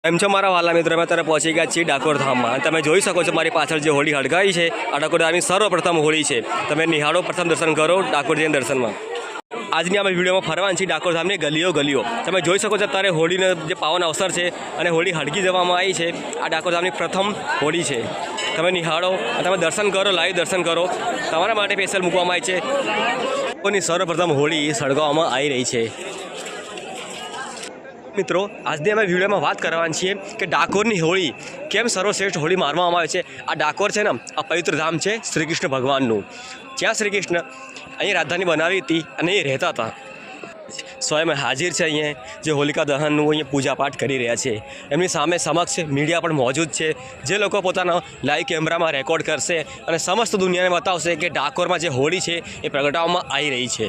એમ છો મારા વાલા મિત્રો, અમે અત્યારે પહોંચી ગયા છીએ ડાકોર ધામમાં. તમે જોઈ શકો છો મારી પાછળ જે હોળી હળગાવી છે, આ ડાકોર ધામની સર્વપ્રથમ હોળી છે. તમે નિહાળો, પ્રથમ દર્શન કરો ડાકોર જઈને દર્શનમાં. આજની અમે વિડીયોમાં ફરવાનું છે ડાકોર ધામની ગલીઓ. તમે જોઈ શકો છો અત્યારે હોળીનો જે પાવન અવસર છે અને હોળી હળગી જવામાં આવી છે. આ ડાકોર ધામની પ્રથમ હોળી છે. તમે નિહાળો અને તમે દર્શન કરો, લાઈવ દર્શન કરો. તમારા માટે સ્પેશિયલ મૂકવામાં આવી છે. ડાકોરની સર્વપ્રથમ હોળી સળગાવવામાં આવી રહી છે. મિત્રો, આજની અમે વિડીયોમાં વાત કરવાની છીએ કે ડાકોરની હોળી કેમ સર્વશ્રેષ્ઠ હોળી માનવામાં આવે છે. આ ડાકોર છે ને, આ પવિત્ર ધામ છે શ્રી કૃષ્ણ ભગવાનનું. જ્યાં શ્રી કૃષ્ણ અહીં રાજધાની બનાવી હતી અને એ રહેતા હતા. સ્વયં હાજર છે અહીંયા જે હોલિકા દહનનું અહીંયા પૂજાપાઠ કરી રહ્યા છે. એમની સામે સમક્ષ મીડિયા પણ મોજૂદ છે, જે લોકો પોતાના લાઈવ કેમેરામાં રેકોર્ડ કરશે અને સમસ્ત દુનિયાને બતાવશે કે ડાકોરમાં જે હોળી છે એ પ્રગટાવવામાં આવી રહી છે.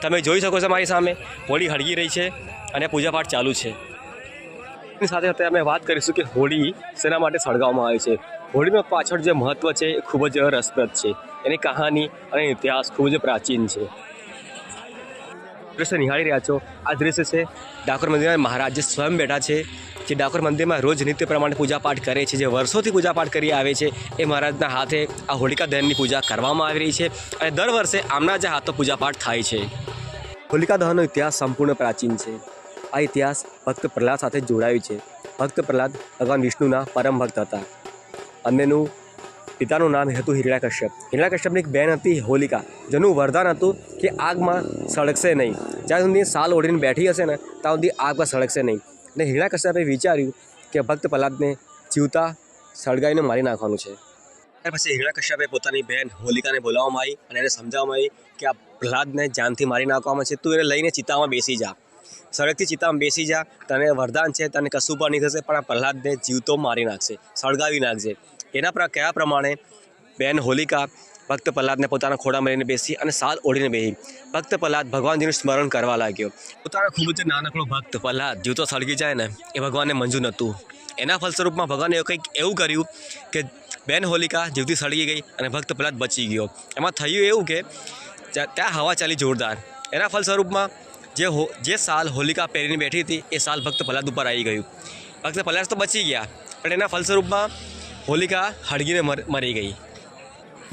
તમે જોઈ શકો છો મારી સામે હોળી હળગી રહી છે અને પૂજાપાઠ ચાલુ છે. એની સાથે સાથે અમે વાત કરીશું કે હોળી શેના માટે સળગાવવામાં આવે છે. હોળીનો પાછળ જે મહત્ત્વ છે એ ખૂબ જ રસપ્રદ છે. એની કહાની અને ઇતિહાસ ખૂબ જ પ્રાચીન છે. દૃશ્ય નિહાળી રહ્યા છો, આ દૃશ્ય છે ડાકોર મંદિરના મહારાજ જે સ્વયં બેઠા છે, જે ડાકોર મંદિરમાં રોજ નિત્ય પ્રમાણે પૂજાપાઠ કરે છે, જે વર્ષોથી પૂજાપાઠ કરી આવે છે. એ મહારાજના હાથે આ હોલિકા દહનની પૂજા કરવામાં આવી રહી છે અને દર વર્ષે આમના જે હાથો પૂજાપાઠ થાય છે. હોલિકા દહનનો ઇતિહાસ સંપૂર્ણ પ્રાચીન છે. આ ઇતિહાસ ભક્ત પ્રહલાદ સાથે જોડાયું છે. ભક્ત પ્રહલાદ ભગવાન વિષ્ણુના પરમ ભક્ત હતા. એમનું પિતાનું નામ હતું હિરણ્યકશ્યપ. હિરણ્યકશ્યપની એક બહેન હતી હોલિકા, જેનું વરદાન હતું કે આગમાં સળગશે નહીં. જ્યાં સુધી સાલ ઓઢીને બેઠી હશે ને ત્યાં સુધી આગમાં સળગશે નહીં. અને હિરણ્યકશ્યપે વિચાર્યું કે ભક્ત પ્રહલાદને જીવતા સળગાવીને મારી નાખવાનું છે. ત્યાર પછી હિરણ્યકશ્યપે પોતાની બહેન હોલિકાને બોલાવવામાં આવી અને એને સમજાવવામાં આવી કે આ પ્રહલાદને જાનથી મારી નાખવામાં છે. તું એને લઈને ચિતામાં બેસી જા, સળગતી ચિતામાં બેસી જા. તને વરદાન છે, તને કશું પણ નહીં થશે, પણ આ પ્રહલાદને જીવતો મારી નાખશે, સળગાવી નાખશે. એના કયા પ્રમાણે બહેન હોલિકા ભક્ત પ્રહલાદને પોતાના ખોળામાં લઈને બેસી અને સાલ ઓઢીને બેસી. ભક્ત પ્રહલાદ ભગવાનજીનું સ્મરણ કરવા લાગ્યો. પોતાનો ખૂબ જ નાનકડો ભક્ત પ્રહલાદ જીવતો સળગી જાય ને એ ભગવાનને મંજૂર નહોતું. એના ફલસ્વરૂપમાં ભગવાને કંઈક એવું કર્યું કે બહેન હોલિકા જીવતી સળગી ગઈ અને ભક્ત પ્રહલાદ બચી ગયો. એમાં થયું એવું કે ત્યાં હવા ચાલી જોરદાર. એના ફલસ્વરૂપમાં જે સાલ હોલિકા પહેરીને બેઠી હતી એ સાલ ભક્ત પ્રહલાદ ઉપર આવી ગયું. ભક્ત પ્રહલાદ તો બચી ગયા, પણ એના ફલસ્વરૂપમાં હોલિકા હળગીને મરી ગઈ.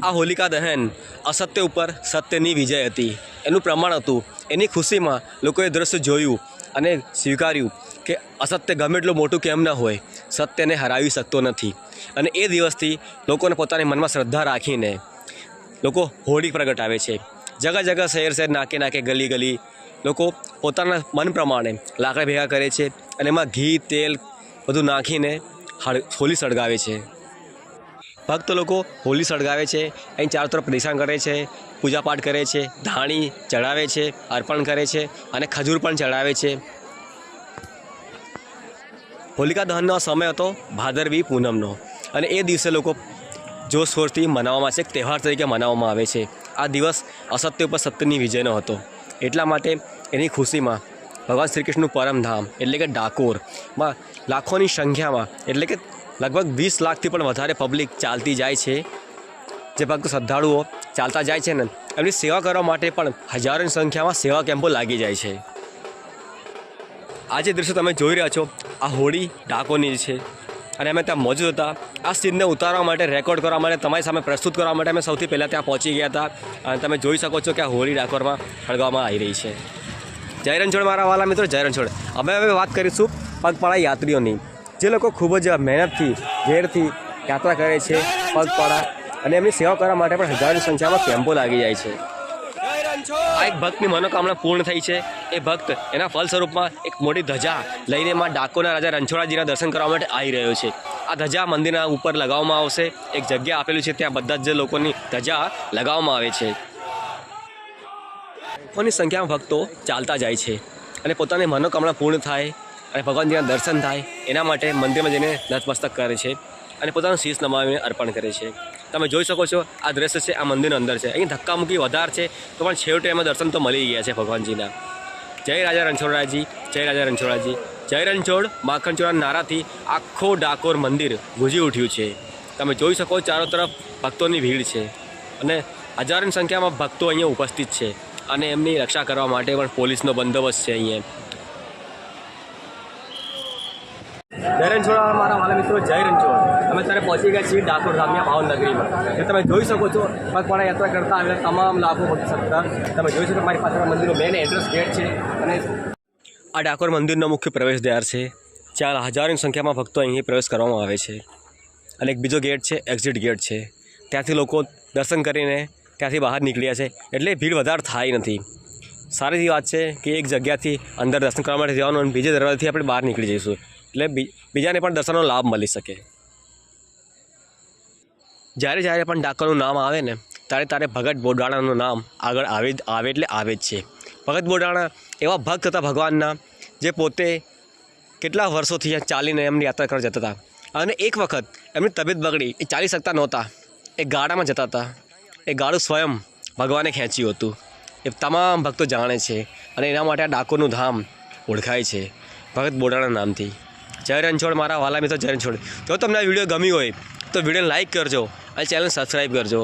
આ હોલિકા દહન અસત્ય ઉપર સત્યની વિજય હતી, એનું પ્રમાણ હતું. એની ખુશીમાં લોકોએ દ્રશ્ય જોયું અને સ્વીકાર્યું કે અસત્ય ગમે એટલું મોટું કેમ ન હોય, સત્યને હરાવી શકતો નથી. અને એ દિવસથી લોકોને પોતાની મનમાં શ્રદ્ધા રાખીને લોકો હોળી પ્રગટાવે છે. જગા શહેર નાકે ગલી લોકો પોતાના મન પ્રમાણે લાકડા ભેગા કરે છે અને એમાં ઘી તેલ બધું નાખીને હોળી સળગાવે છે. ભક્ત લોકો હોળી સળગાવે છે, અહીં ચારો તરફ પ્રદક્ષિણા કરે છે, પૂજાપાઠ કરે છે, ધાણી ચડાવે છે, અર્પણ કરે છે અને ખજૂર પણ ચડાવે છે. હોલિકા દહનનો સમય હતો ભાદરવી પૂનમનો અને એ દિવસે લોકો જોશખોરથી મનાવવામાં છે, એક તહેવાર તરીકે મનાવવામાં આવે છે. આ દિવસ અસત્ય ઉપર સત્યની વિજયનો હતો. એટલા માટે એની ખુશીમાં ભગવાન શ્રી કૃષ્ણનું પરમધામ એટલે કે ડાકોરમાં લાખોની સંખ્યામાં એટલે કે લગભગ 20 લાખથી પણ વધારે પબ્લિક ચાલતી જાય છે. જે ભક્ત શ્રદ્ધાળુઓ ચાલતા જાય છે ને એમની સેવા કરવા માટે પણ હજારોની સંખ્યામાં સેવા કેમ્પો લાગી જાય છે. આ જે દૃશ્ય તમે જોઈ રહ્યા છો આ હોળી ડાકોરની છે અને અમે ત્યાં મોજૂદ હતા. આ સીનને ઉતારવા માટે, રેકોર્ડ કરવા માટે, તમારી સામે પ્રસ્તુત કરવા માટે અમે સૌથી પહેલાં ત્યાં પહોંચી ગયા હતા. અને તમે જોઈ શકો છો કે આ હોળી ડાકોરમાં સળગાવવામાં આવી રહી છે. જય રણછોડ મારા વાલા મિત્રો, જય રણછોડ. હવે વાત કરીશું પગપાળા યાત્રીઓની, જે લોકો ખૂબ જ મહેનતથી ઝેરથી યાત્રા કરે છે પગપાળા, અને એમની સેવા કરવા માટે પણ હજારોની સંખ્યામાં કેમ્પો લાગી જાય છે. આ એક ભક્તની મનોકામના પૂર્ણ થઈ છે. એ ભક્ત એના ફલસ્વરૂપમાં એક મોટી ધજા લઈને માં ડાકોરના રાજા રણછોડજીના દર્શન કરવા માટે આવી રહ્યો છે. આ ધજા મંદિરના ઉપર લગાવવામાં આવશે. એક જગ્યા આપેલું છે, ત્યાં બધા જ લોકોની ધજા લગાવવામાં આવે છે. લાખોની સંખ્યામાં ભક્તો ચાલતા જાય છે અને પોતાની મનોકામના પૂર્ણ થાય અને ભગવાનજીના દર્શન થાય એના માટે મંદિરમાં જઈને નતમસ્તક કરે છે અને પોતાનું શીશ નમાવીને અર્પણ કરે છે. તમે જોઈ શકો છો આ દ્રશ્ય છે, આ મંદિરની અંદર છે. અહીં ધક્કામુક્કી વધારે છે તો પણ છેવટે એમાં દર્શન તો મળી ગયા છે ભગવાનજીના. જય રાજા રણછોડરાયજી, જય રાજા રણછોડરાયજી, જય રણછોડ માખણચોરના નારાથી આખો ડાકોર મંદિર ગુંજી ઉઠ્યું છે. તમે જોઈ શકો ચારો તરફ ભક્તોની ભીડ છે અને હજારોની સંખ્યામાં ભક્તો અહીંયા ઉપસ્થિત છે અને એમની રક્ષા કરવા માટે પણ પોલીસનો બંદોબસ્ત છે અહીંયા. જય રણછોડ મારા વાલા મિત્રો, જય રણછોડ. અમે અત્યારે પહોંચી ગયા છીએ ડાકોર ધામની પાવન નગરીમાં. જે તમે જોઈ શકો છો, પગપાળા યાત્રા કરતા આવેલા તમામ લાભો મળી શકતા. તમે જોઈ શકો મારી પાસે મંદિરનો મેન એડ્રેસ ગેટ છે અને આ ડાકોર મંદિરનો મુખ્ય પ્રવેશ દ્વાર છે. જ્યાં હજારોની સંખ્યામાં ભક્તો અહીં પ્રવેશ કરવામાં આવે છે. અને એક બીજો ગેટ છે, એક્ઝિટ ગેટ છે. ત્યાંથી લોકો દર્શન કરીને ત્યાંથી બહાર નીકળ્યા છે, એટલે ભીડ વધારે થાય નથી. સારી વાત છે કે એક જગ્યાથી અંદર દર્શન કરવા માટે જવાનું અને બીજા દરવાજાથી આપણે બહાર નીકળી જઈશું, એટલે બીજાને પણ દર્શનનો લાભ મળી શકે. જ્યારે પણ ડાકોરનું નામ આવે ને ત્યારે ભગત બોડાણાનું નામ આગળ આવે એટલે આવે જ છે. ભગત બોડાણા એવા ભક્ત હતા ભગવાનના, જે પોતે કેટલા વર્ષોથી ચાલીને એમની યાત્રા કરવા જતા હતા. અને એક વખત એમની તબિયત બગડી, એ ચાલી શકતા નહોતા, એ ગાડામાં જતા હતા. એ ગાડું સ્વયં ભગવાને ખેંચ્યું હતું. એ તમામ ભક્તો જાણે છે અને એના માટે આ ડાકોરનું ધામ ઓળખાય છે ભગત બોડાણા નામથી. જય રણછોડ મારા વાલા મિત્રો, જય રણછોડ. જો તમને આ વિડીયો ગમ્યો હોય તો વિડીયોને લાઇક કરજો અને ચેનલ સબસ્ક્રાઈબ કરજો.